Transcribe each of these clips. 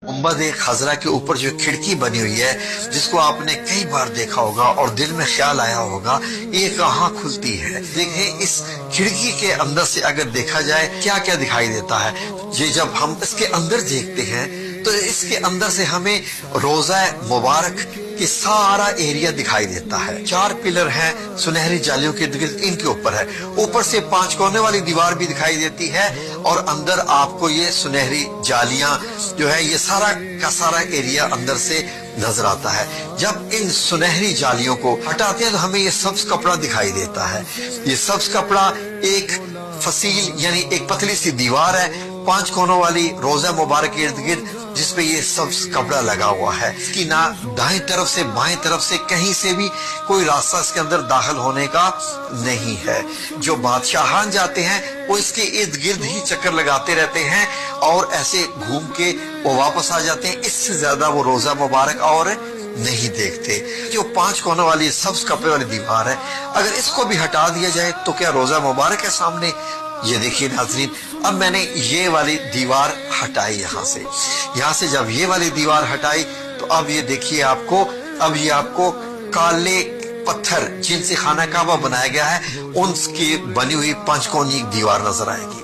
गुंबद खजरा के ऊपर जो खिड़की बनी हुई है, जिसको आपने कई बार देखा होगा और दिल में ख्याल आया होगा ये कहाँ खुलती है। देखें इस खिड़की के अंदर से अगर देखा जाए क्या क्या दिखाई देता है। ये जब हम इसके अंदर देखते हैं तो इसके अंदर से हमें रोजा मुबारक कि सारा एरिया दिखाई देता है। 4 पिलर हैं सुनहरी जालियों के इनके ऊपर है। ऊपर से 5 कोने वाली दीवार भी दिखाई देती है और अंदर आपको ये सुनहरी जालियां जो है ये सारा का सारा एरिया अंदर से नजर आता है। जब इन सुनहरी जालियों को हटाते हैं तो हमें ये सब्ज कपड़ा दिखाई देता है। ये सब्ज कपड़ा एक फसील यानी एक पतली सी दीवार है 5 कोनों वाली रोजा मुबारक के इर्द गिर्द, जिसपे ये सब्ज कपड़ा लगा हुआ है। इसकी ना दाएं तरफ से बाएं तरफ से कहीं से भी कोई रास्ता इसके अंदर दाखिल होने का नहीं है। जो बादशाहान जाते हैं वो इसके इर्द गिर्द ही चक्कर लगाते रहते हैं और ऐसे घूम के वो वापस आ जाते हैं। इससे ज्यादा वो रोजा मुबारक और नहीं देखते। जो 5 कोनों वाली सब्ज कपड़े वाली दीवार है, अगर इसको भी हटा दिया जाए तो क्या रोजा मुबारक है सामने। ये देखिए नाज़रीन, अब मैंने ये वाली दीवार हटाई यहाँ से जब ये वाली दीवार हटाई तो अब ये देखिए अब ये आपको काले पत्थर जिनसे खाना काबा बनाया गया है उनकी बनी हुई 5 कोनी दीवार नजर आएगी।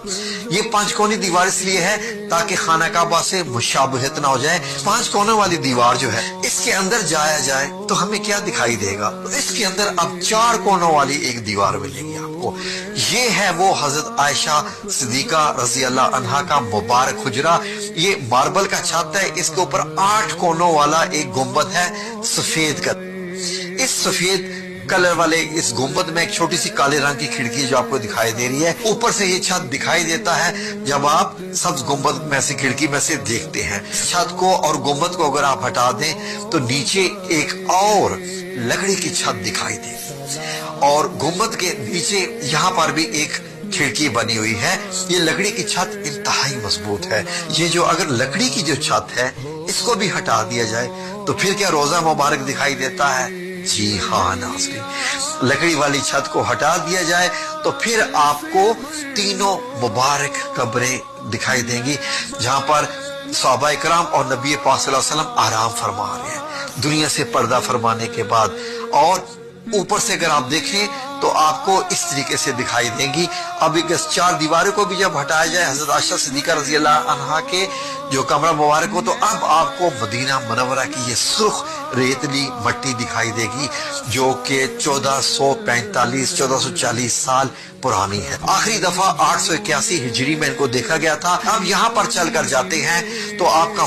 ये 5 कोनी दीवार इसलिए है ताकि खाना काबा से मुशाबहत ना हो जाए। 5 कोनों वाली दीवार जो है इसके अंदर जाया जाए तो हमें क्या दिखाई देगा, तो इसके अंदर अब 4 कोनों वाली एक दीवार मिलेगी आपको। ये है वो हजरत आयशा सिद्दीका रजी अल्लाह अन्हा का मुबारक हुजरा। ये मार्बल का छत है, इसके ऊपर 8 कोनों वाला एक गुंबद है सफेद का। इस सफेद कलर वाले इस गुंबद में एक छोटी सी काले रंग की खिड़की जो आपको दिखाई दे रही है। ऊपर से ये छत दिखाई देता है जब आप सब्ज गुंबद में से खिड़की में से देखते हैं। छत को और गुंबद को अगर आप हटा दें तो नीचे एक और लकड़ी की छत दिखाई देगी और गुंबद के नीचे यहाँ पर भी एक खिड़की बनी हुई है। ये लकड़ी की छत इंतहाई मजबूत है। ये जो अगर लकड़ी की जो छत है इसको भी हटा दिया जाए तो फिर क्या रोजा मुबारक दिखाई देता है। जी हाँ नाज़रीन, लकड़ी वाली छत को हटा दिया जाए तो फिर आपको तीनों मुबारक कब्रें दिखाई देंगी जहां पर सहाबा इकराम और नबी पाक सल्लल्लाहु अलैहि वसल्लम आराम फरमा रहे हैं दुनिया से पर्दा फरमाने के बाद। और ऊपर से अगर आप देखें तो आपको इस तरीके से दिखाई देंगी। अब इस 4 दीवारों को भी जब हटाया जाए हजरत आयशा सिद्दीका रज़ी अल्लाह अन्हा के जो कमरा मुबारक हो तो अब आपको मदीना मुनव्वरा की ये सुर्ख रेतली मट्टी दिखाई देगी जो कि 1440 साल पुरानी है। आखिरी दफा 881 हिजरी में इनको देखा गया था। अब यहाँ पर चल कर जाते हैं तो आपका